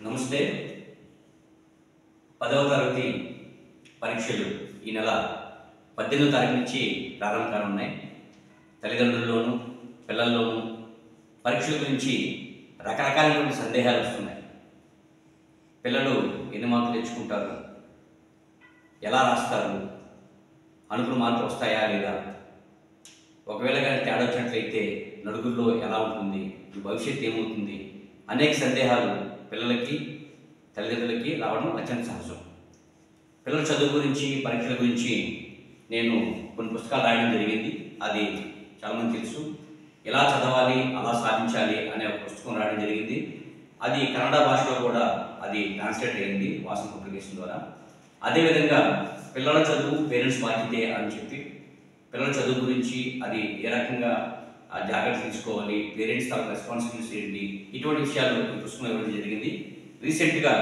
నమస్తే. 10వ తరగతి పరీక్షలు ఈ నెల 18వ తారీఖు నుంచి ప్రారంభం కానున్నాయి. తల్లిదండ్రుల్లోనూ పిల్లల్లోనూ పరీక్షల గురించి రకరకాలైనటువంటి సందేహాలు వస్తున్నాయి. పిల్లలు ఎన్ని మార్కులు తెచ్చుకుంటారు, ఎలా రాస్తారు, అనుకున్న మార్కులు వస్తాయా లేదా, ఒకవేళ కానీ తేడా వచ్చినట్లయితే నలుగురిలో ఎలా ఉంటుంది, భవిష్యత్తు ఏమవుతుంది, అనేక సందేహాలు పిల్లలకి తల్లిదండ్రులకి రావడం అత్యంత సహజం. పిల్లల చదువు గురించి పరీక్షల గురించి నేను కొన్ని పుస్తకాలు రాయడం జరిగింది. అది చాలామంది తెలుసు. ఎలా చదవాలి, అలా సాధించాలి అనే ఒక పుస్తకం రాయడం జరిగింది. అది కన్నడ భాషలో కూడా అది ట్రాన్స్లేట్ అయింది వాసన పబ్లికేషన్ ద్వారా. అదేవిధంగా పిల్లల చదువు పేరెంట్స్ బాధ్యతే అని చెప్పి పిల్లల చదువు గురించి అది ఏ రకంగా జాగ్రత్త తీసుకోవాలి, పేరెంట్స్ తాలూకు రెస్పాన్సిబిలిటీస్ ఏంటి, ఇటువంటి విషయాలు ఈ పుస్తకం ఇవ్వడం జరిగింది. రీసెంట్గా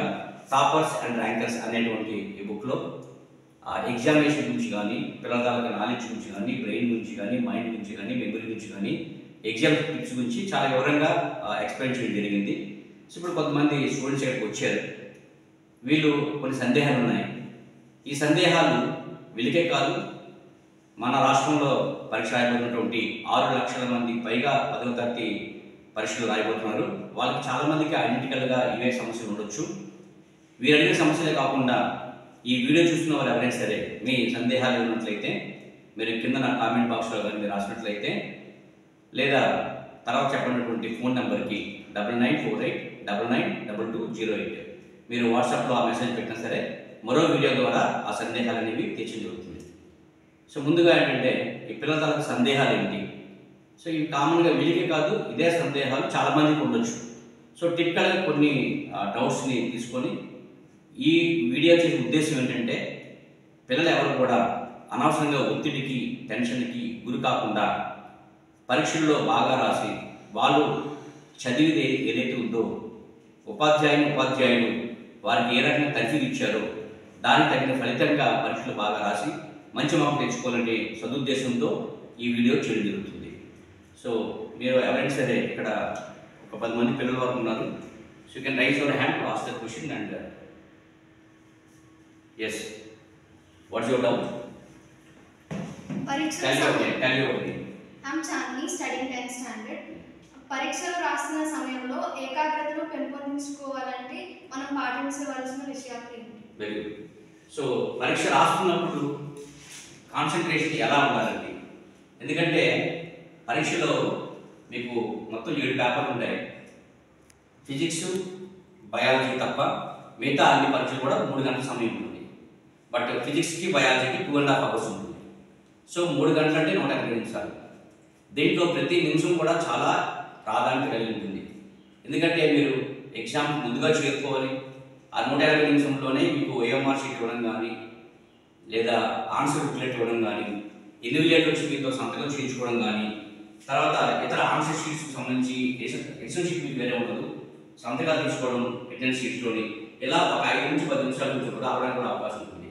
టాపర్స్ అండ్ ర్యాంకర్స్ అనేటువంటి ఈ బుక్లో ఎగ్జామినేషన్ గురించి కానీ, పిల్లల తాలూకు నాలెడ్జ్ గురించి కానీ, బ్రెయిన్ గురించి కానీ, మైండ్ గురించి కానీ, మెమరీ గురించి కానీ, ఎగ్జామ్ టిప్స్ గురించి చాలా వివరంగా ఎక్స్ప్లెయిన్ చేయడం జరిగింది. సో ఇప్పుడు కొంతమంది స్టూడెంట్స్ ఇక్కడికి వచ్చారు. వీళ్ళు కొన్ని సందేహాలు ఉన్నాయి. ఈ సందేహాలు వీళ్ళకే కాదు, మన రాష్ట్రంలో పరీక్ష రాయబోతున్నటువంటి 6 లక్షల మంది పైగా 10వ తరగతి పరీక్షలు రాయబోతున్నారు. వాళ్ళకి చాలామందికి ఐడెంటికల్గా ఇవే సమస్యలు ఉండొచ్చు. వీరు అడిగిన సమస్యలే కాకుండా ఈ వీడియో చూస్తున్న వాళ్ళు ఎవరైనా సరే మీ సందేహాలు ఉన్నట్లయితే మీరు కింద నా కామెంట్ బాక్స్లో కానీ మీరు రాసినట్లయితే, లేదా తర్వాత చెప్పినటువంటి ఫోన్ నెంబర్కి 9948992208 మీరు వాట్సాప్లో ఆ మెసేజ్ పెట్టినా సరే మరో వీడియో ద్వారా ఆ సందేహాలు అనేవి తీర్చడం జరుగుతుంది. సో ముందుగా ఏంటంటే ఈ పిల్లల తాలూకు సందేహాలు ఏంటి? సో ఇవి కామన్గా వీళ్ళకే కాదు, ఇదే సందేహాలు చాలామందికి ఉండొచ్చు. సో టిపికల్గా కొన్ని డౌట్స్ని తీసుకొని ఈ వీడియో చేసే ఉద్దేశం ఏంటంటే పిల్లలు ఎవరు కూడా అనవసరంగా ఒత్తిడికి టెన్షన్కి గురి కాకుండా పరీక్షల్లో బాగా రాసి వాళ్ళు చదివితే ఏదైతే ఉందో ఉపాధ్యాయులు వారికి ఏ రకంగా తర్ఫీదు ఇచ్చారో దానికి తగిన ఫలితంగా పరీక్షలు బాగా రాసి మంచి మార్కులు తెచ్చుకోవాలనే సదుద్దేశంతో ఈ వీడియో చేయడం జరుగుతుంది. సో మీరు ఎవరైనా సరే ఇక్కడ ఒక 10 మంది పిల్లల వరకు ఉన్నారు. So you can raise your hand to ask the question and yes what's your doubt? I'm Chandni, studying 10th standard. పరీక్షలు రాస్తున్న సమయంలో ఏకాగ్రతను పెంపొందించుకోవాలంటే మనం పాటించవలసిన విషయాలు ఏంటి? Very good. సో పరీక్ష రాస్తున్నప్పుడు కాన్సన్ట్రేషన్ ఎలా ఉండాలండి? ఎందుకంటే పరీక్షలో మీకు మొత్తం 7 పేపర్లు ఉంటాయి. ఫిజిక్స్, బయాలజీ తప్ప మిగతా అన్ని పరీక్షలు కూడా 3 గంటల సమయం ఉంటుంది. బట్ ఫిజిక్స్కి బయాలజీకి 2.5 అవర్స్ ఉంటుంది. సో 3 గంటలు అంటే 180 నిమిషాలు. దీంట్లో ప్రతి నిమిషం కూడా చాలా ప్రాధాన్యత కలిగి ఉంటుంది. ఎందుకంటే మీరు ఎగ్జామ్కి ముందుగా చేరుకోవాలి. ఆ 180 నిమిషంలోనే మీకు ఓఎంఆర్ షీట్ ఇవ్వడం కానీ, లేదా ఆన్సర్ బుక్లెట్ ఇవ్వడం కానీ, ఇన్విజిలేటర్ వచ్చి మీతో సంతకం చేయించుకోవడం కానీ, తర్వాత ఇతర ఆన్సర్ షీట్స్కి సంబంధించి ఎడిషన్ షీట్ మీకు వేరే ఉండదు, సంతకాలు తీసుకోవడం అటెండెన్స్ షీట్స్లోని, ఇలా ఒక 5 నుంచి 10 నిమిషాల నుంచి కూడా అవడానికి కూడా అవకాశం ఉంటుంది.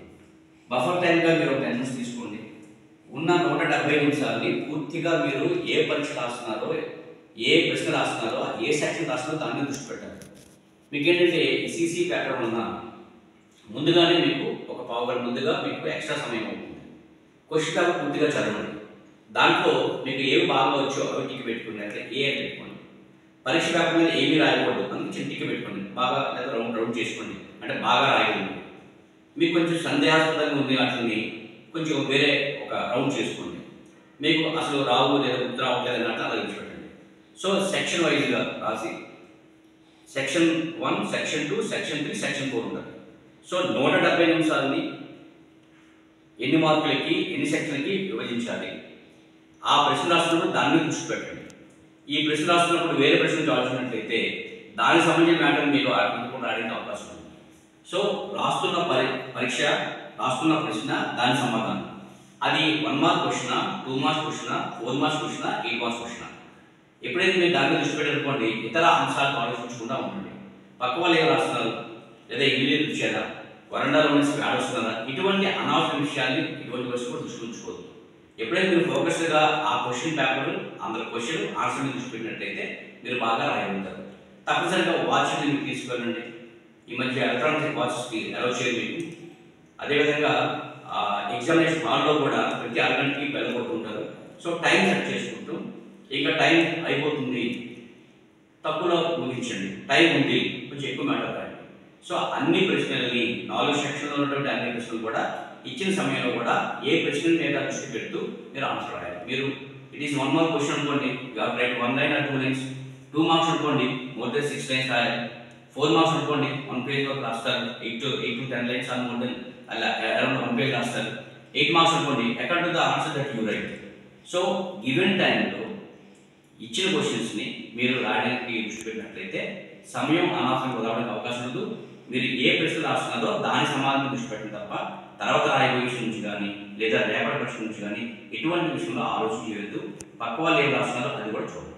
బఫర్ టైంగా మీరు ఒక 10 నిమిషాలు తీసుకోండి. ఉన్న 170 నిమిషాలని పూర్తిగా మీరు ఏ పరీక్ష రాస్తున్నారో, ఏ ప్రశ్న రాస్తున్నారో, ఏ సెక్షన్ రాస్తున్నారో దాని మీద దృష్టి పెట్టాలి. మీకు ఏంటంటే ఈసీసీ ప్యాటర్న్ వలన ముందుగానే మీకు ఒక పావు గంట ముందుగా మీకు ఎక్స్ట్రా సమయం అవుతుంది. క్వశ్చన్ పేపర్ పూర్తిగా చదవండి. దాంట్లో మీకు ఏవి బాగా వచ్చో అవి టిక్ పెట్టుకుని, అంటే ఏ అని పెట్టుకోండి. పరీక్ష పేపర్ మీద ఏమీ రాయకూడదు, అందుకే చిన్న టిక్ పెట్టుకోండి. బాగా లేదా రౌండ్ చేసుకోండి, అంటే బాగా రాయగలండి. మీకు కొంచెం సందేహాస్పదంగా ఉంది వాటిని కొంచెం వేరే ఒక రౌండ్ చేసుకోండి. మీకు అసలు రావు లేదా గుర్తు రావట్లేదు అన్నట్టు అలా పెట్టండి. సో సెక్షన్ వైజ్గా రాసి సెక్షన్ 1, సెక్షన్ 2, సెక్షన్ 3, సెక్షన్ 4 ఉంటుంది. సో 170 నిమిషాలని ఎన్ని మార్కులకి ఎన్ని సెక్షన్లకి విభజించాలి. ఆ ప్రశ్న రాస్తున్నప్పుడు దాని మీద దృష్టి పెట్టండి. ఈ ప్రశ్న రాస్తున్నప్పుడు వేరే ప్రశ్నలు ఆలోచించినట్లయితే దానికి సంబంధించిన మ్యాటర్ మీరు కూడా అడిగే అవకాశం ఉంది. సో రాస్తున్న పరీక్ష, రాస్తున్న ప్రశ్న, దాని సమాధానం, అది 1 mark question, 2 marks question, 4 marks question, 8 marks question. ఎప్పుడైతే మీరు దాని మీద దృష్టి పెట్టనుకోండి, ఇతర అంశాలు ఆలోచించకుండా ఉండండి. పక్క వాళ్ళు ఏం రాస్తున్నారు, లేదా ఇంగ్లీష్ వచ్చారా, వరండాలో నుంచి ఆడొస్తున్నారా, ఇటువంటి అనవసర విషయాన్ని ఇటువంటి వస్తు కూడా దృష్టి ఉంచుకోవద్దు. ఎప్పుడైతే మీరు ఫోకస్గా ఆ క్వశ్చన్ పేపర్, అందులో క్వశ్చన్ ఆన్సర్ మీద దృష్టి పెట్టినట్లయితే మీరు బాగా రాయగలుగుతారు. తప్పనిసరిగా వాచ్ మీరు తీసుకెళ్ళండి. ఈ మధ్య ఎలక్ట్రానిక్ వాచెస్కి అలౌ చేయదు మీకు. అదేవిధంగా ఎగ్జామినేషన్ హాల్లో కూడా ప్రతి అరగంటకి బెల్ కొట్టుకుంటారు. సో టైం సెట్ చేసుకుంటూ ఇక టైం అయిపోతుంది, తక్కువలో ముగించండి, టైం ఉంది, కొంచెం ఎక్కువ మ్యాటర్ రాయండి. సో అన్ని ప్రశ్నలని 4 సెక్షన్లో ఉన్నటువంటి అన్ని ప్రశ్నలు కూడా ఇచ్చిన సమయంలో కూడా ఏ ప్రశ్న మీద దృష్టి పెడుతూ మీరు ఆన్సర్ రాయాలి. మీరు ఇట్ ఈస్ 1 మార్క్ క్వశ్చన్ అనుకోండి, write 1 line or 2 lines. 2 marks అనుకోండి, మోర్ దెన్ 6 లైన్స్ రాయాలి. 4 మార్క్స్ అనుకోండి, 1 పేజ్ వరకు రాస్తారు. 8 to 10 lines on more than అలా అరౌండ్ 1 పేజ్ రాస్తారు. 8 మార్క్స్ అనుకోండి, according to the answer that you right. So given టైంలో ఇచ్చిన క్వశ్చన్స్ని మీరు రాయడానికి దృష్టి పెట్టినట్లయితే సమయం అనవసరంగా వదలడానికి అవకాశం ఉండదు. మీరు ఏ ప్రశ్న రాస్తున్నారో దాని సమాధానం దృష్టి పెట్టండి తప్ప తర్వాత రాయబోయే విషయం నుంచి కానీ లేదా రేపటి ప్రశ్న నుంచి కానీ ఎటువంటి విషయంలో ఆలోచన చేయవద్దు. పక్క వాళ్ళు ఏం రాస్తున్నారో అది కూడా చూడదు.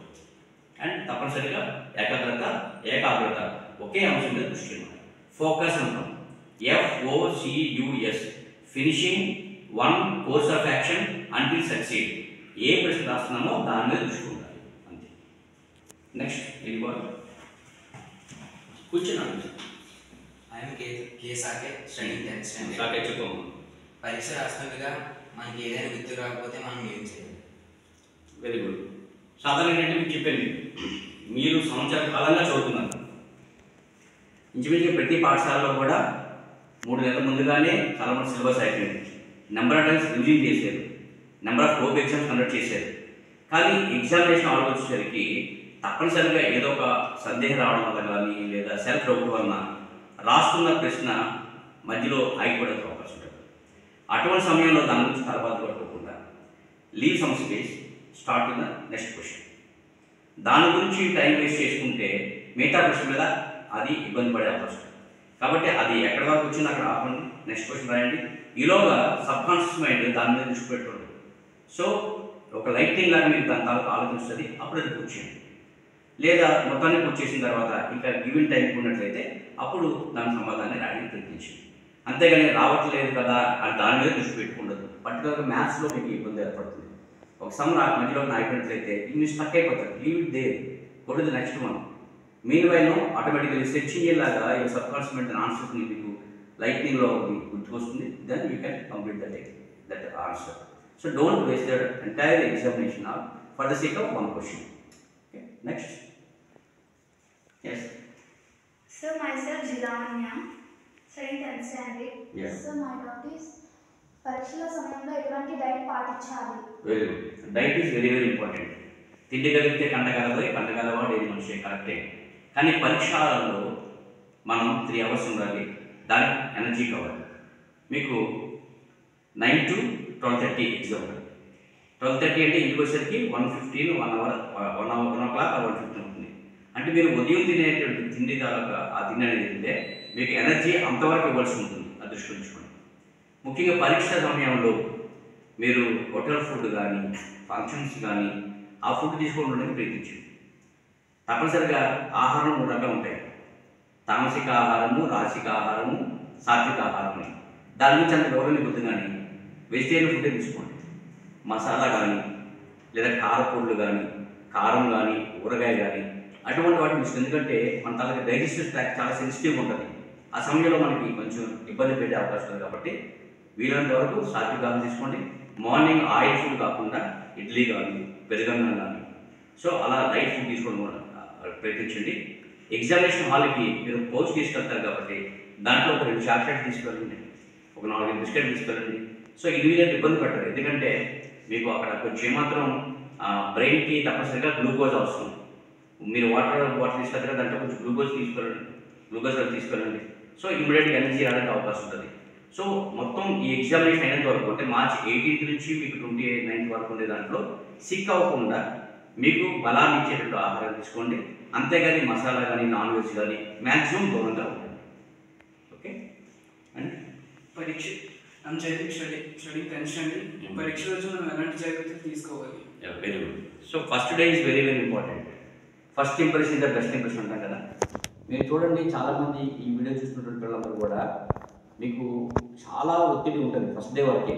అండ్ తప్పనిసరిగా ఏకాగ్రత ఒకే అంశం మీద దృష్టి పెట్టాలి. ఫోకస్ అంటాం, FOCUS, finishing 1 course of action until succeed. ఏ ప్రశ్న రాస్తున్నామో దాని మీద దృష్టి ఉండాలి, అంతే. నెక్స్ట్ ఇది కూడా కూర్చున్నాను. I'm K Sake studying 10th standard. Sake చెప్పు. పరీక్ష రాస్తుండగా మనకి ఏదైనా గుర్తు రాకపోతే మనం ఏం చేయాలి? Very good. సాధారణ ఏంటంటే మీకు చెప్పండి, మీరు సంవత్సర కాలంగా చదువుతున్నారు. ఇంచుమించుగా ప్రతి పాఠశాలలో కూడా 3 నెలల ముందుగానే చాలా మంది సిలబస్ అయిపోయింది. నెంబర్ ఆఫ్ టైమ్స్ రివిజన్ చేశారు, number of hope exams conduct చేశారు. కానీ ఎగ్జామినేషన్ హాల్కి వచ్చేసరికి తప్పనిసరిగా ఏదో ఒక సందేహం రావడం వల్ల కానీ లేదా సెల్ఫ్ డౌట్ వలన రాస్తున్న ప్రశ్న మధ్యలో ఆగిపోవడానికి అవకాశం ఉంటుంది. అటువంటి సమయంలో దాని గురించి తర్వాత పట్టుకోకుండా leave some space, start with the next question. దాని గురించి టైం వేస్ట్ చేసుకుంటే మిగతా ప్రశ్న మీద అది ఇబ్బంది పడే అవకాశం. కాబట్టి అది ఎక్కడి వరకు వచ్చిందో అక్కడ ఆపండి, నెక్స్ట్ క్వశ్చన్ రాయండి. ఈలోగా సబ్ కాన్షియస్ మైండ్ దాని మీద దృష్టి పెట్టుకోండి. సో ఒక లైటింగ్ లాగా మీరు దాని తాలూకు ఆలోచిస్తుంది, అప్పుడు అది కూర్చోండి. లేదా మొత్తాన్ని పూర్తి చేసిన తర్వాత ఇంకా గివెన్ టైం ఉన్నట్లయితే అప్పుడు దాని సమాధానాన్ని రాయడానికి ప్రయత్నించండి. అంతేగాని రావట్లేదు కదా అని దాని మీద దృష్టి పెట్టుకుండదు. పర్టికులర్గా మ్యాథ్స్లో మీకు ఇబ్బంది ఏర్పడుతుంది. ఒక సమ్ మధ్యలో ఆగిపోయినట్లయితే ఇంగ్లీష్ స్టక్ అయిపోతారు. Leave it there, go to the next one. Meanwhile ఆటోమేటిక్గా సెర్చ్ చేయలాగా ఈ సబ్ కాన్షియస్ మైండ్ ఆన్సర్స్ మీకు లైటింగ్లో గుర్తుకొస్తుంది. Then you can complete that answer. So don't waste that entire examination for the sake of 1 question. Okay, next. Yes. Sir, myself Jilavanya, studying 10th standard. Yeah. Sir, my doubt is పరీక్షల సమయంలో ఎటువంటి diet పాటించాలి? Very good. Diet is very very important. తిండి కలిగితే కంట కలదు, కంట కలవాడు ఏది మనిషి, కరెక్టే. కానీ పరీక్షలలో మనం 3 hours ఉండాలి, దానికి ఎనర్జీ కావాలి. మీకు 9 to 12:30 ఎగ్జామ్ ఉంటుంది. 12:30 అంటే ఇంటికి వచ్చేసరికి 1:15, 1 hour, 1 o'clock or 1:15 ఉంటుంది. అంటే మీరు ఉదయం తినేటువంటి తిండి తర్వాత ఆ తిండి అనేది తింటే మీకు ఎనర్జీ అంతవరకు ఇవ్వాల్సి ఉంటుంది. అది దృష్టి ఉంచుకోండి. ముఖ్యంగా పరీక్ష సమయంలో మీరు హోటల్ ఫుడ్ కానీ ఫంక్షన్స్ కానీ ఆ ఫుడ్ తీసుకోవడానికి ప్రయత్నించండి. తప్పనిసరిగా ఆహారం 3 రకాలు ఉంటాయి. తామసిక ఆహారము, రాసిక ఆహారము, సాత్విక ఆహారము. దాని గురించి అంత గౌరవం వద్దు, కానీ వెజిటేరియన్ ఫుడ్ తీసుకోండి. మసాలా కానీ లేదా కారపొడులు కానీ కారం కానీ ఊరగాయ కానీ అటువంటి వాటిని తీసుకోండి. ఎందుకంటే మన తనకి డైజెస్టివ్ ట్రాక్ చాలా సెన్సిటివ్గా ఉంటుంది. ఆ సమయంలో మనకి కొంచెం ఇబ్బంది పెట్టే అవకాశం ఉంది. కాబట్టి వీలైనంత వరకు సాత్విక ఆహారం తీసుకోండి. మార్నింగ్ ఆయిల్ ఫుడ్ కాకుండా ఇడ్లీ కానీ పెరుగన్నం కానీ సో అలా లైట్ ఫుడ్ తీసుకోవడం ప్రయత్నించండి. ఎగ్జామినేషన్ హాల్కి మీరు పౌచ్ తీసుకెళ్తారు కాబట్టి దాంట్లో ఒక 2 చాక్లెట్ తీసుకెళ్ళండి, ఒక 4 బిస్కెట్ తీసుకెళ్ళండి. సో ఇది మీద ఇబ్బంది పెట్టరు. ఎందుకంటే మీకు అక్కడ కొంచెం ఏమాత్రం బ్రెయిన్కి తప్పనిసరిగా గ్లూకోజ్ అవసరం. మీరు వాటర్ తీసుకెళ్తారు, దాంట్లో కొంచెం గ్లూకోజ్ తీసుకెళ్ళండి. సో ఇమీడియట్గా ఎనర్జీ రావడానికి అవకాశం ఉంటుంది. సో మొత్తం ఈ ఎగ్జామినేషన్ అయినంత వరకు అంటే March 18th నుంచి మీకు 29th వరకు ఉండే దాంట్లో సిక్ అవ్వకుండా మీకు బలాన్ని ఇచ్చేటట్టు ఆహారం తీసుకోండి. అంతేగాని మసాలా కానీ నాన్ వెజ్ కానీ మ్యాక్సిమం దూరంగా ఉంటుంది. ఓకే. అండ్ పరీక్ష స్టడీయింగ్ 10th స్టాండర్డ్. పరీక్ష రోజు మనం ఎలాంటి జాగ్రత్తలు తీసుకోవాలి? Very good. So first day is very very important. First impression is the best impression అంటాం కదా. మీరు చూడండి, చాలామంది ఈ వీడియో చూస్తున్నటువంటి పిల్లలందరూ కూడా మీకు చాలా ఒత్తిడి ఉంటుంది ఫస్ట్ డే వరకే.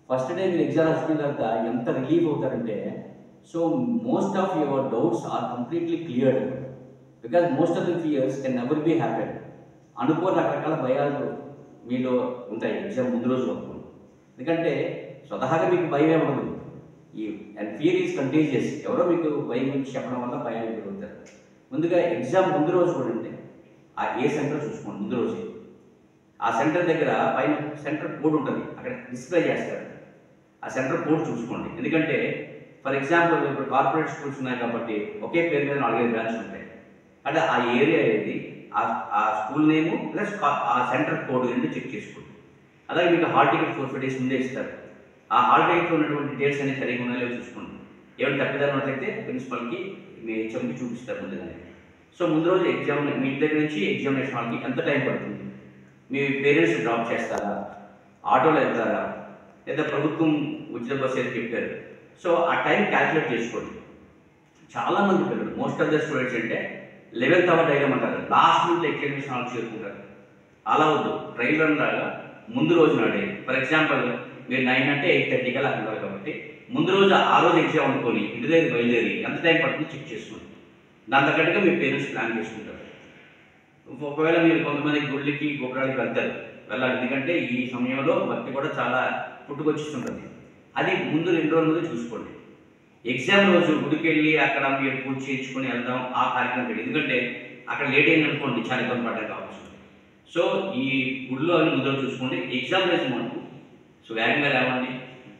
ఫస్ట్ డే మీరు ఎగ్జామ్ రాసిన తర్వాత ఎంత రిలీఫ్ అవుతారంటే, so most of your doubts are completely cleared because most of the fears can never be happen. అనుకోని రకరకాల భయాలు మీలో ఉంటాయి ఎగ్జామ్ ముందు రోజు వరకు. ఎందుకంటే స్వతహాగా మీకు భయమే ఉండదు. ఈ అండ్ ఫియర్ ఈజ్ కంటేజియస్. ఎవరో మీకు భయం గురించి చెప్పడం వల్ల భయాన్ని పెరుగుతారు. ముందుగా ఎగ్జామ్ ముందు రోజు కూడా అంటే ఆ ఏ సెంటర్ చూసుకోండి. ముందు రోజు ఆ సెంటర్ దగ్గర పైన సెంటర్ కోడ్ ఉంటుంది, అక్కడ డిస్ప్లే చేస్తారు. ఆ సెంటర్ కోడ్ చూసుకోండి. ఎందుకంటే ఫర్ ఎగ్జాంపుల్ ఇప్పుడు కార్పొరేట్ స్కూల్స్ ఉన్నాయి కాబట్టి ఒకే పేరు మీద 4-5 బ్రాంచ్లు ఉంటాయి. అంటే ఆ ఏరియా ఏది, ఆ స్కూల్ నేము ప్లస్ ఆ సెంటర్ కోడ్ ఏంటో చెక్ చేసుకోండి. అలాగే మీకు హాల్ టికెట్ 4-5 days ముందే ఇస్తారు. ఆ హాల్ టికెట్లో ఉన్నటువంటి డీటెయిల్స్ అనేవి సరిగ్గా ఉన్నాయో చూసుకోండి. ఏమైనా తప్పిదాలు ఉన్నట్లయితే ప్రిన్సిపల్కి మీ హెచ్ఎంకి చూపిస్తారు ముందుగానే. సో ముందు రోజు ఎగ్జామ్ మీ ఇంటి దగ్గర నుంచి ఎగ్జామినేషన్ హాల్కి ఎంత టైం పడుతుంది, మీ పేరెంట్స్ డ్రాప్ చేస్తారా, ఆటోలో వెళ్తారా, లేదా ప్రభుత్వం ఉచిత బస్సు ఏదో చెప్పారు. సో ఆ టైం క్యాల్కులేట్ చేసుకోండి. చాలామంది పిల్లలు మోస్ట్ ఆఫ్ ద స్టూడెంట్స్ అంటే 11th hour డైగ్రామ్ అంటారు, లాస్ట్ మినిట్లో ఎగ్జామినేషన్ హాల్కి చేరుకుంటారు. అలా వద్దు. ట్రైల్ రన్ లాగా ముందు రోజు నాడే ఫర్ ఎగ్జాంపుల్ మీరు 9 అంటే 8:30 కల్లా అంటారు కాబట్టి ముందు రోజు ఆ రోజు ఎగ్జామ్ అనుకొని ఇంటి దగ్గర బయలుదేరి ఎంత టైం పడుతుందో చెక్ చేసుకోండి. దాని తగ్గట్టుగా మీ పేరెంట్స్ ప్లాన్ చేసుకుంటారు. ఒకవేళ మీరు కొంతమంది గుళ్ళకి గోపురాలకి వెళ్తారు, వెళ్ళాలి. ఎందుకంటే ఈ సమయంలో భక్తి కూడా చాలా పుట్టుకొచ్చిస్తుంటుంది. అది ముందు 2 రోజుల ముందు చూసుకోండి. ఎగ్జామ్ రోజు గుడికి వెళ్ళి అక్కడ మీరు పూజ చేయించుకొని వెళ్దాం ఆ కార్యక్రమం పెట్టి, ఎందుకంటే అక్కడ లేట్ అయింది అనుకోండి చాలా ఇబ్బంది పడ్డారు కావచ్చు. సో ఈ గుడిలో అని ముందు రోజు చూసుకోండి. ఎగ్జామ్ రోజు మనకు సో వేగంగా లేవండి.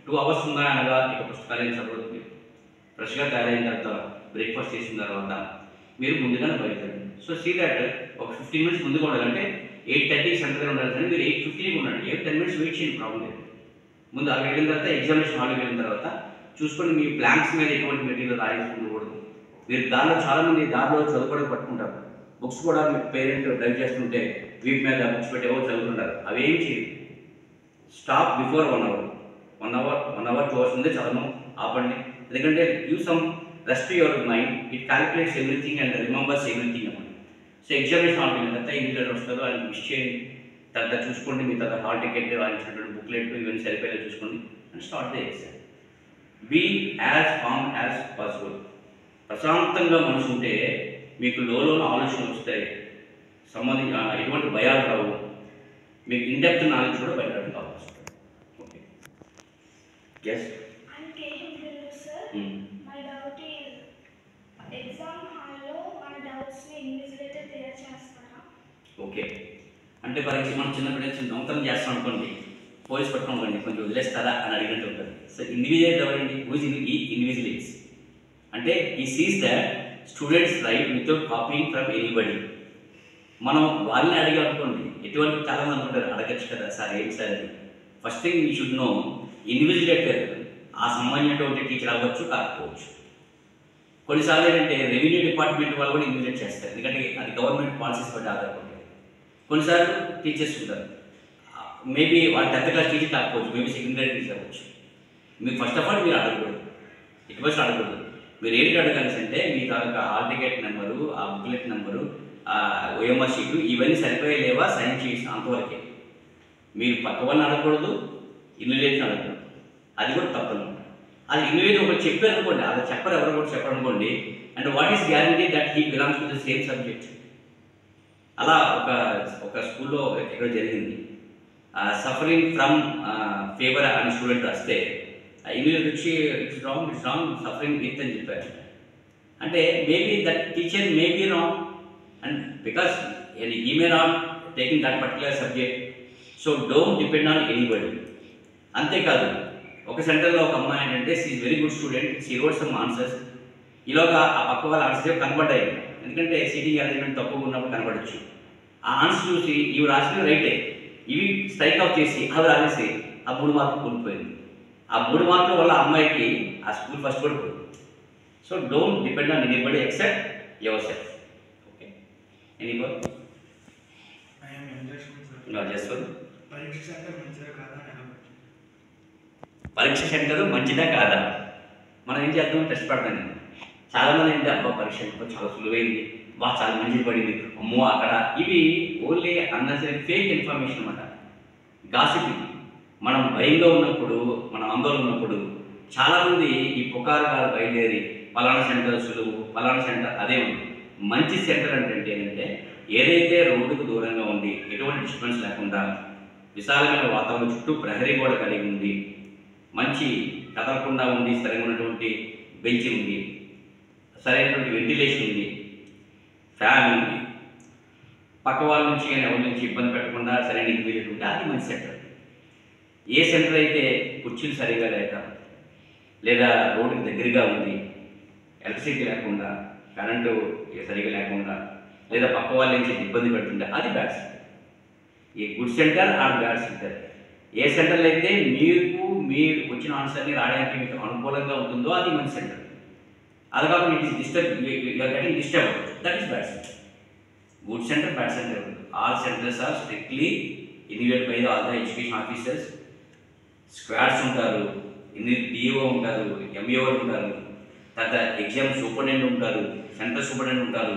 2 hours ఉందా అనగా ఇక పుస్తకాలు ఏం చదవద్దు. ఫ్రెష్గా తయారైన తర్వాత బ్రేక్ఫాస్ట్ చేసిన తర్వాత మీరు ముందుగానే బయలుదేరండి. సో సీ దట్ ఒక 15 minutes ముందుగా ఉండాలంటే 8:30 సెంటర్గా ఉండాలి. కానీ మీరు 8:15 ఉండండి. 10 minutes వెయిట్ చేయండి, ప్రాబ్లం లేదు. ముందు అక్కడికి వెళ్ళిన తర్వాత ఎగ్జామినేషన్ హాల్కి వెళ్ళిన తర్వాత చూసుకొని మీ ప్లాన్స్ మీద ఎటువంటి మెటీరియల్ రాయించుకోకూడదు. మీరు దానిలో చాలామంది దారిలో చదువుకోవడానికి పట్టుకుంటారు. బుక్స్ కూడా మీ పేరెంట్ డ్రైవ్ చేస్తుంటే వీటి మీద బుక్స్ పెట్టి ఎవరు చదువుతుంటారు. అవేం చేయదు. Stop before 1 hour. 1 hour 2 hours ముందే చదవడం ఆపండి. ఎందుకంటే give some rest your mind. It calculates everything and remembers everything అన్నమాట. సో ఎగ్జామినేషన్ హాల్కి వెళ్ళిన తర్వాత ఇన్విజిలేటర్ వస్తుందో అది మిస్ చేయండి. తర్వాత చూసుకోండి. మీ తర్వాత హాల్ టికెట్ ఇచ్చినటువంటి బుక్లెట్ ఇవన్నీ సరిపోయేలా చూసుకోండి and start the exam. Be as calm as possible. ప్రశాంతంగా మనసు ఉంటే మీకు లోన ఆలోచనలు వస్తాయి, ఎటువంటి భయాలు రావు, మీకు ఇన్డెప్త్ నాలెడ్జ్ కూడా బయటకు కావచ్చు. Okay, yes. My doubt is exam హాల్లో మన డౌట్స్ని ఇన్విజిలేటర్ క్లియర్ చేస్తారా? ఓకే, అంటే ఫర్ ఎగ్జాంపుల్ మనం చిన్నప్పుడు నుంచి దొంగతనం చేస్తాం అనుకోండి, పోలీస్ పట్టుకోండి కొంచెం వదిలేస్తారా అని అడిగినట్టు ఉంటుంది. సో ఇండివిజువల్ ఎవరండి? హూజ్ ఈ ఇన్విజిలేట్స్ అంటే ఈ Cs that students right without copying from anybody. మనం వాళ్ళని అడిగామనుకోండి, ఎటువంటి చాలామంది అనుకుంటారు అడగచ్చు కదా సార్ ఏంటి సార్ అని. First thing you should know invigilator ఆ సంబంధించినటువంటి టీచర్ అవ్వచ్చు కాకపోవచ్చు. కొన్నిసార్లు ఏంటంటే రెవెన్యూ డిపార్ట్మెంట్ వాళ్ళు కూడా ఇన్విజిలేట్ చేస్తారు, ఎందుకంటే అది గవర్నమెంట్ పాలసీస్ బట్టి ఆధారపడి. కొన్నిసార్లు టీచర్స్ ఉంటారు, మేబీ వాళ్ళు 10th class టీచర్ కాకపోవచ్చు, మేబీ సెకండరీ టీచర్ అవ్వచ్చు. మీరు ఫస్ట్ ఆఫ్ ఆల్ మీరు అడగకూడదు, ఇటు ఫస్ట్ అడగకూడదు. మీరు ఏంటి అడగాల్సి అంటే మీ తాలూకా హాల్ టికెట్ నెంబరు, ఆ బుక్లెట్ నెంబరు, ఓఎంఆర్ షీటు ఇవన్నీ సరిపోయలేవా సైన్ చేసిన అంతవరకే. మీరు పక్క వాళ్ళని అడగకూడదు, ఇన్విజిలేషన్ అడగకూడదు. అది కూడా తప్పదు. అది ఇన్విజిలేషన్ ఒకటి చెప్పారు అనుకోండి, అది చెప్పరు, ఎవరు కూడా చెప్పరు అనుకోండి. And what is guarantee that he belongs to the same subject. అలా ఒక స్కూల్లో ఎక్కడ జరిగింది. సఫరింగ్ ఫ్రమ్ ఫీవర్ అని స్టూడెంట్ వస్తే ఇన్విజిలేటర్ వచ్చి ఇట్స్ రాంగ్ సఫరింగ్ విత్ అని చెప్పారు. అంటే maybe that teacher may be wrong and because he may not taking that particular subject. So don't depend on anybody. అంతేకాదు ఒక సెంటర్లో ఒక అమ్మాయి ఏంటంటే she is very good student, she wrote some answers. ఈలోగా ఆ పక్క వాళ్ళ ఆన్సర్స్ కనబడ్డాయి, ఎందుకంటే సీటింగ్ అరేంజ్మెంట్ తక్కువగా ఉన్నప్పుడు కనబడచ్చు. ఆ ఆన్సర్ చూసి ఇవి రాసినవి రైటే, ఇవి స్ట్రైక్ అవుట్ చేసి అవి రాసేసి ఆ 3 మార్కులు కోల్పోయింది. ఆ 3 మార్కుల వల్ల అమ్మాయికి ఆ స్కూల్ ఫస్ట్ కూడా పోయింది. So don't depend on anybody except your self. Okay, anybody పరీక్ష సెంటర్ మంచిదా కాదా మనం ఏం చేద్దాం, టెస్ట్ పడతాను. చాలామంది ఏంటి అబ్బా పరీక్ష చాలా సులువైంది, చాలా మంచిది పడింది, అమ్మో అక్కడ. ఇవి ఓన్లీ అన్నెసరీ ఫేక్ ఇన్ఫర్మేషన్ అన్నమాట, గాసిపింగ్. మనం భయంగా ఉన్నప్పుడు, మనం ఆందోళన ఉన్నప్పుడు చాలామంది ఈ పుకారుగాలు బయలుదేరి పలానా సెంటర్ సులువు, పలానా సెంటర్ అదే ఉంది. మంచి సెంటర్ అంటే ఏంటంటే ఏదైతే రోడ్డుకు దూరంగా ఉంది, ఎటువంటి డిస్టర్బెన్స్ లేకుండా విశాలమైన వాతావరణం, చుట్టూ ప్రహరీ గోడ కలిగి ఉంది, మంచి కదలకుండా ఉండి స్థిరంగా ఉన్నటువంటి బెంచ్ ఉంది, సరైనటువంటి వెంటిలేషన్ ఉంది, ఫ్యాన్ ఉంది, పక్క వాళ్ళ నుంచి కానీ ఎవరి నుంచి ఇబ్బంది పెట్టకుండా సరైన ఇంటిగ్రేట్ ఉంటే అది మంచి సెంటర్. ఏ సెంటర్ అయితే కుర్చీలు సరిగా లేక, లేదా రోడ్డుకి దగ్గరగా ఉంది, ఎలక్ట్రిసిటీ లేకుండా, కరెంటు సరిగా లేకుండా, లేదా పక్క వాళ్ళ నుంచి ఇబ్బంది పెడుతుంటే అది బ్యాడ్ సెంటర్. ఈ good centre or bad centre. ఏ సెంటర్లో అయితే మీరు వచ్చిన ఆన్సర్ని రాయడానికి మీకు అనుకూలంగా ఉంటుందో అది మంచి సెంటర్. అది కాకుండా it is getting disturb, that is bad centre. Good centre, bad centre. All centres are strictly invigilated by all the education officers. Squads ఉంటారు, డిఓ ఉంటారు, ఎంఈఓ ఉంటారు, తర్వాత ఎగ్జామ్ సూపరింటెండెంట్ ఉంటారు, సెంటర్ సూపరింటెండెంట్ ఉంటారు,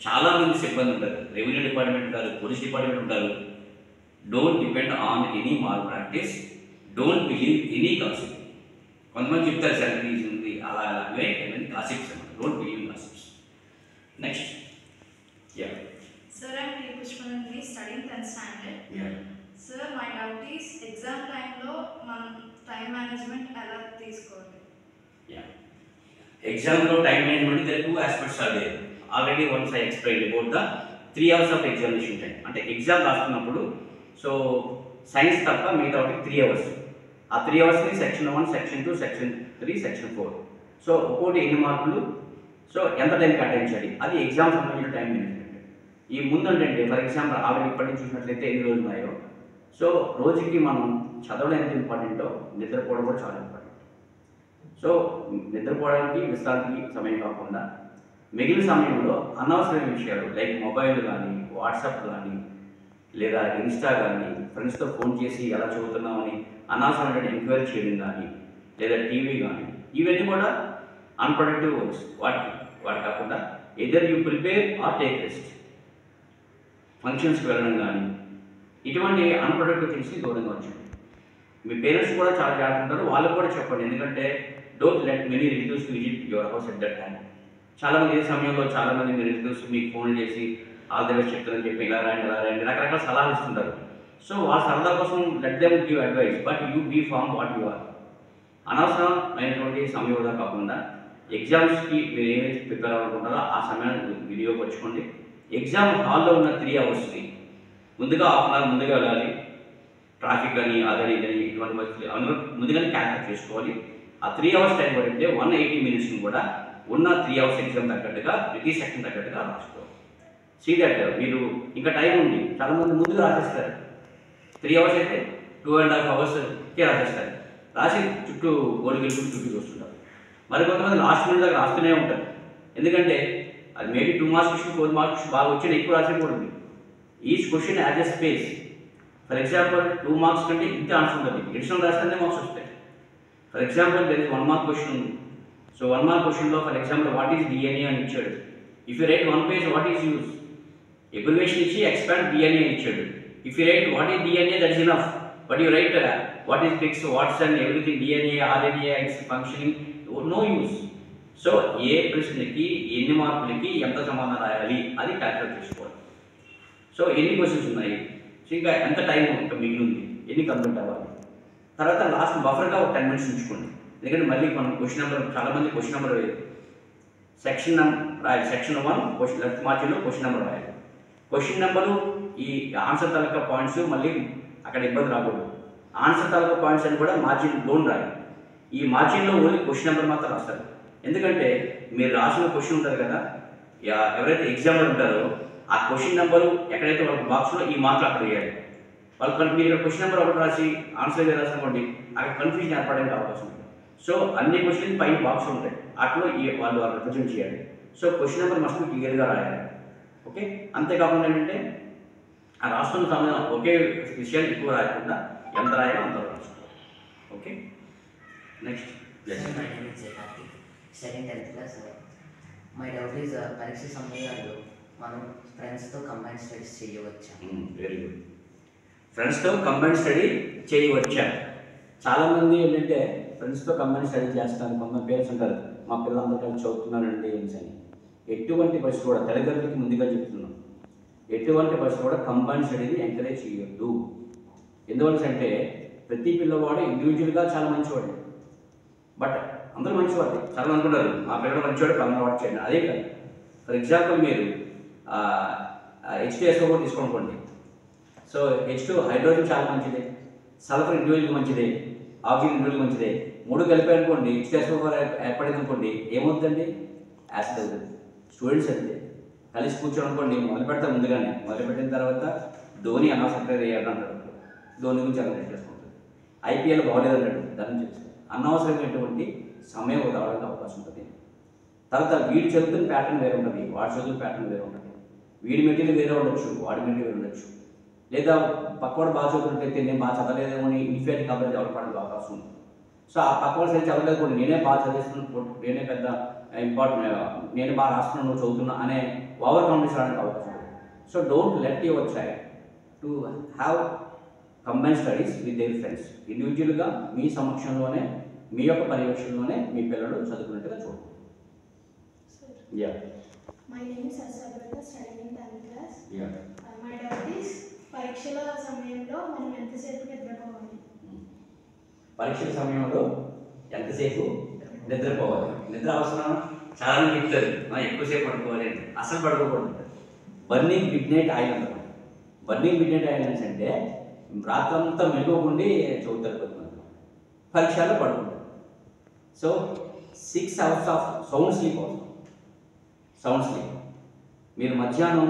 చాలామంది సిబ్బంది ఉంటారు, రెవెన్యూ డిపార్ట్మెంట్ ఉంటారు, పోలీస్ డిపార్ట్మెంట్ ఉంటారు. Don't depend on any malpractice, don't believe any gossip. కొంతమంది చెప్తారు సెలబ్రిటీస్ ఉంది అలా అలాగే కాసిప్స్ అన్నమాట. Don't believe gossips. Next Sir, I'm T. Pushpanandi, studying 10th standard. Sir, my doubt is exam time lo man time management ఎలా తీసుకోవాలి? ఎగ్జామ్లో time management there are two aspects are there. Already once I explained about the 3 hours of examination time. అంటే exam రాస్తున్నప్పుడు so science తప్ప మిగతా ఒకటి 3 hours. ఆ 3 hours section 1, section 2, section 3, section 4. So ఒక్కోటి ఎన్ని మార్కులు, సో ఎంత టైం కేటాయించాలి, అది ఎగ్జామ్ సంబంధించిన టైం మేనేజ్మెంట్. ఈ ముందు అంటే ఫర్ ఎగ్జాంపుల్ ఆల్రెడీ ఇప్పటి నుంచి చూసినట్లయితే ఎన్ని రోజులు ఉన్నాయో, సో రోజుకి మనం చదవడం ఎంత ఇంపార్టెంటో నిద్రపోవడం కూడా చాలా ఇంపార్టెంట్. సో నిద్రపోవడానికి విశ్రాంతికి సమయం కాకుండా మిగిలిన సమయంలో అనవసరమైన విషయాలు లైక్ మొబైల్ కానీ, వాట్సాప్ కానీ, లేదా ఇన్స్టా కానీ, ఫ్రెండ్స్తో ఫోన్ చేసి ఎలా చదువుతున్నామని అనవసరమైన ఎంక్వైరీ చేయడం కానీ, లేదా టీవీ కానీ, ఇవన్నీ కూడా అన్ప్రొడక్టివ్ వర్క్స్. వాటి కాకుండా either you prepare or take rest. ఫంక్షన్స్కి వెళ్ళడం కానీ, ఇటువంటి అన్ప్రొడక్టివ్ థింగ్స్కి దూరంగా వచ్చండి. మీ పేరెంట్స్ కూడా చాలా జాగ్రత్త ఉంటారు, వాళ్ళకు కూడా చెప్పండి. ఎందుకంటే don't let many relatives visit your house at that time. చాలామంది ఈ సమయంలో చాలామంది మీ రిలేటివ్స్ మీకు ఫోన్ చేసి ఆల్ ది బెస్ట్ చెప్తారని చెప్పి ఇలా రాయండి రకరకాల సలహాలు ఇస్తుంటారు. సో వాళ్ళ సలహా కోసం let them give advice, but you be firm what you are. అనవసరమైనటువంటి సమయం వృధా కాకుండా ఎగ్జామ్స్కి మీరు ఏమైతే ప్రిపేర్ అవ్వాలనుకుంటారో ఆ సమయాన్ని వినియోగపరచుకోండి. ఎగ్జామ్ హాల్లో ఉన్న 3 hours ముందుగా హాఫ్ అన్ అవర్ ముందుగా వెళ్ళాలి. ట్రాఫిక్ అని అదని ఇదని ఇటువంటి పరిస్థితులు అందులో ముందుగానే క్యాల్కులేట్ చేసుకోవాలి. ఆ 3 hours టైం పడితే 180 minutes కూడా ఉన్న 3 hours ఎగ్జామ్ తగ్గట్టుగా ప్రతి సెక్షన్ తగ్గట్టుగా రాసుకోవాలి. సీ దట్ మీరు ఇంకా టైం ఉంది. చాలామంది ముందుగా రాసేస్తారు. 3 hours అయితే 2.5 hours రాసేస్తారు. రాసి చుట్టూ గోడికి చుట్టూ చూస్తుంటారు. మరి కొంతమంది లాస్ట్ మినిట్ దాకా రాస్తూనే ఉంటారు. ఎందుకంటే అది మేబీ 2 marks క్వశ్చన్ 4 marks బాగా వచ్చిన ఎక్కువ రాసేకూడదు. Each question as a space. For example 2 marks కంటే ఇంత ఆన్సర్ ఉంటుంది, ఎడిషనల్ రాస్తే మార్క్స్ వస్తాయి. For example there is 1 mark question ఉంది. సో 1 mark క్వశ్చన్లో for example what is DNA అని ఇచ్చాడు. If you write 1 page what is use, abbreviation ఇచ్చి ఎక్స్పాండ్ డిఎన్ఏ అని ఇచ్చాడు. If you write what is DNA that is enough. But you write what is pics, whats and everything, DNA, RNA, functioning, no use. So ఏ ప్రశ్నకి ఎన్ని మార్కులకి ఎంత సమాధానం రాయాలి అది క్యాల్కులేట్ చేసుకోవాలి. సో ఎన్ని క్వశ్చన్స్ ఉన్నాయి, సో ఇంకా ఎంత టైం ఇంకా మిగిలింది, ఎన్ని కంప్లీట్ అవ్వాలి. తర్వాత లాస్ట్ బఫర్గా ఒక 10 minutes ఉంచుకోండి. ఎందుకంటే మళ్ళీ మనం క్వశ్చన్ నెంబర్ చాలామంది క్వశ్చన్ నెంబర్ సెక్షన్ రాయాలి. సెక్షన్ 1 క్వశ్చన్ లెఫ్ట్ మార్జిన్లో క్వశ్చన్ నెంబర్ రాయాలి. క్వశ్చన్ నెంబరు ఈ ఆన్సర్ తాలూకా పాయింట్స్ మళ్ళీ అక్కడ ఇబ్బంది రాకూడదు. ఆన్సర్ తాలూకా పాయింట్స్ అని కూడా మార్జిన్ లోన్ రాయాలి. ఈ మార్జిన్లో ఓన్లీ క్వశ్చన్ నెంబర్ మాత్రం రాస్తారు. ఎందుకంటే మీరు రాసిన క్వశ్చన్ ఉంటుంది కదా, ఎవరైతే ఎగ్జామ్లో ఉంటారో ఆ క్వశ్చన్ నెంబరు ఎక్కడైతే వాళ్ళ బాక్స్లో ఈ మార్కులు అక్కడ వేయాలి. వాళ్ళు మీరు క్వశ్చన్ నెంబర్ ఒకటి రాసి ఆన్సర్ ఏదో రాసినవ్వండి, అక్కడ కన్ఫ్యూజన్ ఏర్పడడానికి అవకాశం ఉంది. సో అన్ని క్వశ్చన్ పైన బాక్స్ ఉంటాయి, అట్లో వాళ్ళు రిప్రజెంట్ చేయాలి. సో క్వశ్చన్ నెంబర్ మస్ట్ క్లియర్గా రాయాలి. ఓకే, అంతేకాకుండా ఏంటంటే ఆ రాస్తున్న సమయం ఒకే విషయాలు ఎక్కువ రాయకుండా ఎంత రాయాలో అంత రాసుకోవాలి. Okay, next studying 10th class. My doubt is పరీక్ష సమయాల్లో మనం ఫ్రెండ్స్తో కంబైన్ స్టడీస్ చేయవచ్చా? Very good. ఫ్రెండ్స్తో కంబైన్ స్టడీ చేయవచ్చా? చాలామంది ఏంటంటే ఫ్రెండ్స్తో కంబైన్ స్టడీ చేస్తాను. కొంతమంది పేరెంట్స్ ఉంటారు, మా పిల్లలందరూ కలిసి చదువుతున్నారండి అని. ఎటువంటి పరిస్థితి కూడా తల్లిదండ్రులకి ముందుగా చెప్తున్నాం, ఎటువంటి పరిస్థితి కూడా కంబైన్ స్టడీని ఎంకరేజ్ చేయొద్దు. ఎందువల్ల అంటే ప్రతి పిల్లవాడు ఇండివిజువల్గా చాలా మంచివాడు, బట్ అందరూ మంచివాడు. చాలా అనుకుంటారు మా పిల్లలు మంచివాడు పలానా వాడు చేయండి, అదే కాదు. ఫర్ ఎగ్జాంపుల్ మీరు H2SO కూడా తీసుకోండి. సో H2 హైడ్రోజన్ చాలా మంచిదే, సల్ఫర్ ఇండివిజువల్గా మంచిదే, ఆక్సిజన్ ఇండివిజువల్ మంచిదే. 3 కలిపి అనుకోండి H2SO ఏర్పడింది అనుకోండి, ఏమవుతుందండి? యాసిడ్ అవుతుంది. స్టూడెంట్స్ అంతే కలిసి కూర్చొని అనుకోండి, మొదలు పెడతాం. ముందుగానే మొదలు పెట్టిన తర్వాత ధోని అనవసరం అంటాడు, ధోని గురించి అలా చేసుకుంటుంది. IPL బాగోలేదు అన్నాడు, దాని నుంచి అనవసరమైనటువంటి సమయం రావడానికి అవకాశం ఉంటుంది. తర్వాత వీడు చదువుతున్న ప్యాటర్న్ వేరే ఉంటుంది, వాడు చదువుతున్న ప్యాటర్న్ వేరే ఉంటుంది. వీడి మెటీరియల్ వేరే ఉండొచ్చు, వాడి మెటీరియల్ వేరే ఉండొచ్చు. లేదా పక్కవాడు బాగా చదువుతున్నట్లయితే నేను బాగా చదవలేదేమో అని ఇన్ఫీరియారిటీ కాంప్లెక్స్ డెవలప్ అవకాశం ఉంది. సో ఆ పక్కవాడు సరే చదవలేదు కూడా నేనే బాగా చదివిస్తున్నాను, నేనే పెద్ద ఇంపార్టెంట్, నేను బాగా రాస్తున్నాను, నువ్వు చదువుతున్నా అనే ఓవర్ కాన్ఫిడెన్స్ రావడానికి అవకాశం ఉంది. So don't let your child to have combine studies with their friends. ఇండివిజువల్గా మీ సమక్షంలోనే, మీ యొక్క పర్యవేక్షణలోనే మీ పిల్లలు చదువుకున్నట్టుగా చూడండి. My name is Sasabrata, studying in 10th class. Yeah. My doubt is పరీక్షల సమయంలో మనం ఎంతసేపు నిద్రపోవాలి? పరీక్షల సమయంలో ఎంతసేపు నిద్రపోవాలి? నిద్ర అవసరం చాలా చెప్తారు, ఎక్కువసేపు పడుకోవాలి అంటే. అసలు పడుకోకూడదు. బర్నింగ్ మిడ్ నైట్ ఆయిల్ అంటారు. బర్నింగ్ మిడ్ నైట్ ఆయిల్ అంటే రాత్రంతా మెలుగుండి చదువుతారు కొంతమంది, పరీక్షల్లో పడుకుంటారు. So 6 hours of sound sleep అవసరం. Sound sleep. మీరు మధ్యాహ్నం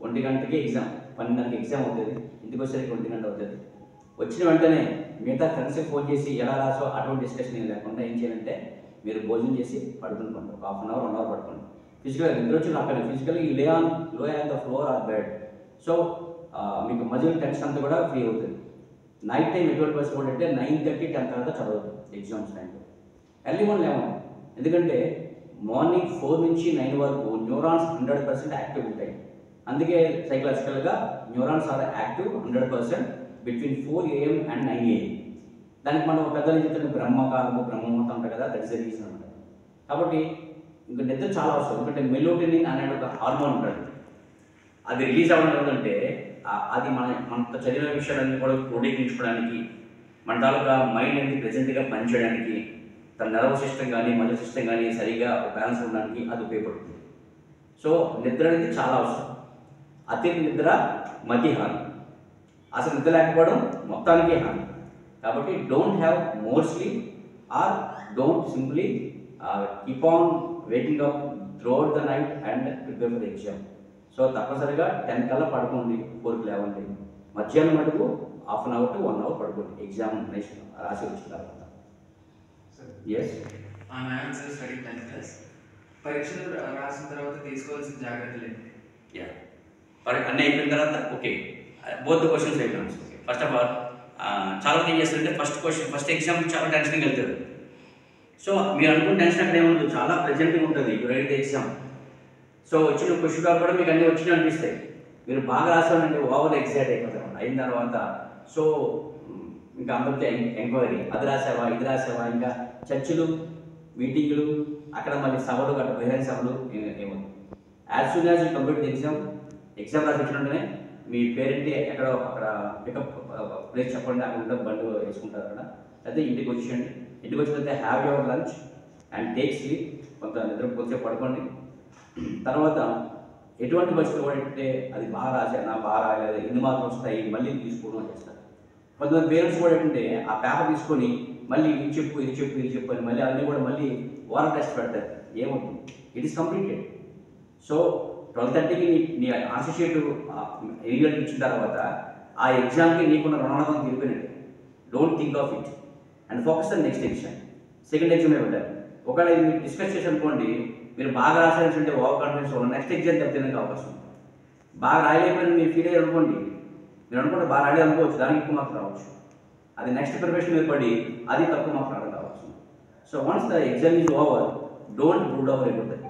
1 గంటకి ఎగ్జామ్, 12 ఎగ్జామ్ అవుతుంది, ఇంటికి వచ్చేసరికి 1 గంట అవుతుంది. వచ్చిన వెంటనే మిగతా ఫ్రెండ్స్కి ఫోన్ చేసి ఎలా రాసో అటువంటి డిస్కషన్ ఏం లేకుండా ఏం చేయాలంటే మీరు భోజనం చేసి పడుకుంటుకోండి. ఒక 1/2 hour 1 hour పడుకోండి. ఫిజికల్గా నిద్ర వచ్చి రాకపోయినా ఫిజికల్గా ఈ లో on the floor or bed. So మీకు మజిల్ టెన్షన్ అంతా కూడా ఫ్రీ అవుతుంది. నైట్ టైం ఎటువంటి పరిస్థితి అంటే 9:30, 10 తర్వాత చదవద్దు ఎగ్జామ్స్ టైంలో. ఎర్లీ మార్నింగ్ లేవాలి, ఎందుకంటే మార్నింగ్ 4 నుంచి 9 వరకు న్యూరాన్స్ 100% యాక్టివ్ ఉంటాయి. అందుకే సైకలాజికల్గా neurons are active 100% between 4 AM and 9 AM. దానికి మనం పెద్దలు చెప్తున్న బ్రహ్మకాలము, బ్రహ్మముహూర్తం ఉంటాయి కదా, దట్ ఇస్ ద రీజన్ అనమాట. కాబట్టి ఇంకా నిద్ర చాలా అవసరం. ఎందుకంటే మెలోటోనిన్ అనే ఒక హార్మోన్ ఉంటుంది, అది రిలీజ్ అవ్వడం ఏంటంటే అది మనతో చదివిన విషయాలన్నీ కూడా క్రోడీకరించుకోవడానికి, మన తాలూకా మైండ్ అనేది ప్రెజెంట్గా పనిచేయడానికి, తన నర్వస్ సిస్టమ్ కానీ మజిల్ సిస్టమ్ కానీ సరిగా బ్యాలెన్స్ ఉండడానికి అది ఉపయోగపడుతుంది. సో నిద్ర అనేది చాలా అవసరం. అతి నిద్ర మతి హాని, అసలు నిద్ర లేకపోవడం మొత్తానికి హాని. కాబట్టి don't have more sleep or don't simply keep on waking up throughout the night and prepare for the exam. So తప్పనిసరిగా 10 కల్లా పడుకోండి, 4కి లేవండి. మధ్యాహ్నం మటుకు 1/2 hour to 1 hour పడుకోండి ఎగ్జామినేషన్ రాసి వచ్చిన తర్వాత. Yes, study 10th class. పరీక్షలు రాసిన తర్వాత తీసుకోవాల్సిన జాగ్రత్తలు ఏంటి? యా, అన్నీ అయిపోయిన తర్వాత ఓకే, బోత్ క్వశ్చన్స్ అయిపోయాను. ఫస్ట్ ఆఫ్ ఆల్ చాలా మంది ఏం చేస్తారంటే ఫస్ట్ ఎగ్జామ్ చాలా టెన్షన్కి వెళ్తారు. సో మీరు అనుకున్న టెన్షన్ అక్కడ ఏముండదు, చాలా ప్రెజెంట్గా ఉంటుంది. You right the exam. So వచ్చిన క్వశ్చన్ పేపర్ కూడా మీకు అన్నీ వచ్చినాయి అనిపిస్తాయి. మీరు బాగా రాసారంటే ఓవర్ ఎగ్జైట్ అయిపోతారు. అయిన తర్వాత సో ఇంకా అందరితో ఎంక్వైరీ, అది రాసావా ఇది రాసావా, ఇంకా చర్చలు, మీటింగులు, అక్కడ మళ్ళీ సభలు, అక్కడ బహిరంగ సభలు ఏమవుతుంది. As soon as you complete the exam రాసి వచ్చినట్టునే మీ పేరెంట్ ఎక్కడో అక్కడ పికప్ ప్లేస్ చెప్పండి, అక్కడ ఉంటే బండి వేసుకుంటారు అక్కడ. అయితే ఇంటికి వచ్చేయండి. ఇంటికి వచ్చిన తర్వాత have your lunch and take sleep. కొంత నిద్ర కొంచెం పడుకోండి. తర్వాత ఎటువంటి పరిస్థితులు కూడా అంటే అది బాగా రాశాను, బాగా రాయలేదు, ఎన్ని మార్కులు వస్తాయి, మళ్ళీ తీసుకోవడం చేస్తారు. కొంతమంది పేరెంట్స్ కూడా ఏంటంటే ఆ పేపర్ తీసుకొని మళ్ళీ ఇది చెప్పు ఇది చెప్పు ఇది చెప్పు అని మళ్ళీ అన్నీ కూడా మళ్ళీ ఓరల్ టెస్ట్ పెడతారు. ఏమవుతుంది? It is completed. సో 12:30కి నీ ఆన్సర్ షీట్ రిజల్ట్ ఇచ్చిన తర్వాత ఆ ఎగ్జామ్కి నీకున్న రుణాలను తీరిపోయినట్టు. Don't think of it and focus on next exam. Second ఎగ్జామే పెట్టారు. ఒకవేళ ఇది మీరు డిస్కస్ చేసి అనుకోండి, మీరు బాగా రాసారంటే ఓవర్ కాన్ఫిడెన్స్ వల్ల నెక్స్ట్ ఎగ్జామ్ తప్పడానికి అవకాశం ఉంది. బాగా రాయలేకపోయినా మీరు ఫీల్ అయ్యి అనుకోండి, మీరు అనుకుంటే బాగా రాయలేదు అనుకోవచ్చు, దానికి ఎక్కువ మార్క్స్ రావచ్చు. అది నెక్స్ట్ ప్రిపరేషన్ ఏర్పడి అది తక్కువ మార్క్స్ రావడం కావచ్చు. So once the exam is over, don't brood over about that.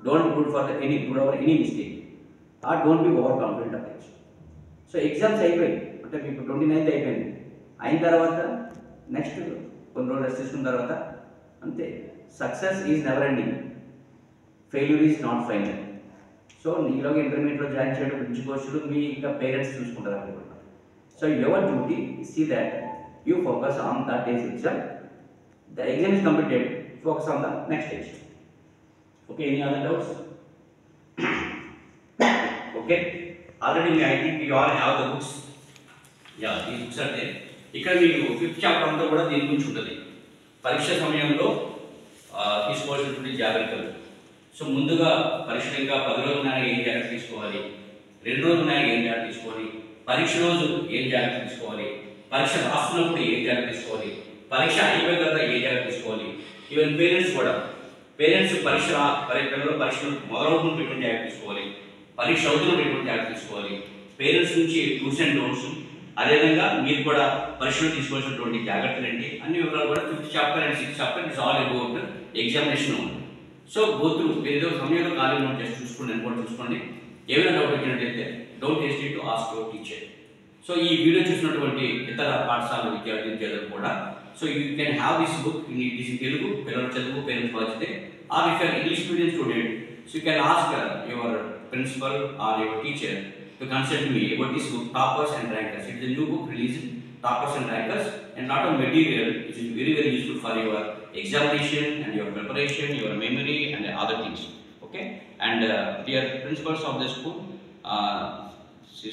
Don't brood for brood over any mistake or don't be over confident up. So exams అయిపోయింది అంటే మీకు 29th అయిపోయింది. అయిన తర్వాత నెక్స్ట్ కొన్ని రోజులు రెస్ట్ తీసుకున్న తర్వాత అంతే. Success is never ending, failure is not final. So ఈలోగా ఇంటర్మీడియట్లో జాయిన్ చేయడం మంచి కోర్సులు మీ ఇంకా పేరెంట్స్ చూసుకుంటారు అనుకుంటున్నారు. So your duty see that you focus on that days exam. The exam is completed, focus on the next days. Okay, any other doubts? Okay, already మీ I think you all have the books. Yeah, ఈ books అంటే ఇక్కడ మీకు 5th chapter అంతా కూడా దీని గురించి ఉంటుంది. పరీక్ష సమయంలో తీసుకోవాల్సినటువంటి జాగ్రత్తలు. సో ముందుగా పరీక్ష ఇంకా 10 రోజులు ఉన్నాయా ఏం జాగ్రత్త తీసుకోవాలి, 2 రోజులు ఉన్నాయా ఏం జాగ్రత్త తీసుకోవాలి, పరీక్ష రోజు ఏం జాగ్రత్త తీసుకోవాలి, పరీక్ష రాస్తున్నప్పుడు ఏం జాగ్రత్త తీసుకోవాలి, పరీక్ష అయిపోయిన తర్వాత ఏం జాగ్రత్త తీసుకోవాలి. ఈవెన్ పేరెంట్స్ కూడా, పేరెంట్స్ పిల్లలు పరీక్షలు మొదలవుతున్నప్పుడు ఎటువంటి జాగ్రత్త తీసుకోవాలి, పరీక్ష అవుతున్నప్పుడు ఎటువంటి జాగ్రత్త తీసుకోవాలి, పేరెంట్స్ నుంచి డూస్ అండ్ డోంట్స్, అదేవిధంగా మీరు కూడా పరీక్షలు తీసుకోవాల్సినటువంటి జాగ్రత్తలు ఏంటి అన్ని వివరాలు కూడా 5th chapter and 6th chapter is all about examination ఉంది. సో గోత్రు ఏదో సమయంలో ఖాళీ నోట్ చేసి చూసుకోండి, నేను కూడా చూసుకోండి. ఏమైనా డౌట్ వచ్చినట్లయితే don't hesitate to ask your teacher. So ఈ వీడియో చూసినటువంటి ఇతర పాఠశాల విద్యార్థులు కూడా, so you can have this book in Telugu, పిల్లల చదువు పేరెంట్స్ బాధ్యతే. Or if your English medium student, so you can ask your principal or your teacher to consult me about this book, Toppers and Rankers. It is a new book released, Toppers and Rankers, and lot of material which is very very useful for your examination and your preparation, your memory and other things. Okay, and dear principals of the school,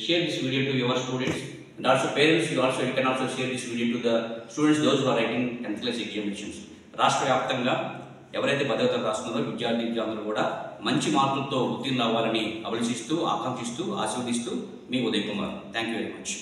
share this video to your students, and also parents, you can also share this video to the students those who are writing 10th class examinations. రాష్ట్ర వ్యాప్తంగా ఎవరైతే 10వ తరగతి రాస్తున్నారో విద్యార్థులందరూ కూడా మంచి మార్కులతో ఉత్తీర్ణులు అవ్వాలని అభిలషిస్తూ, ఆకాంక్షిస్తూ, ఆశీర్వదిస్తూ మీ Uday Kumar. Thank you very much.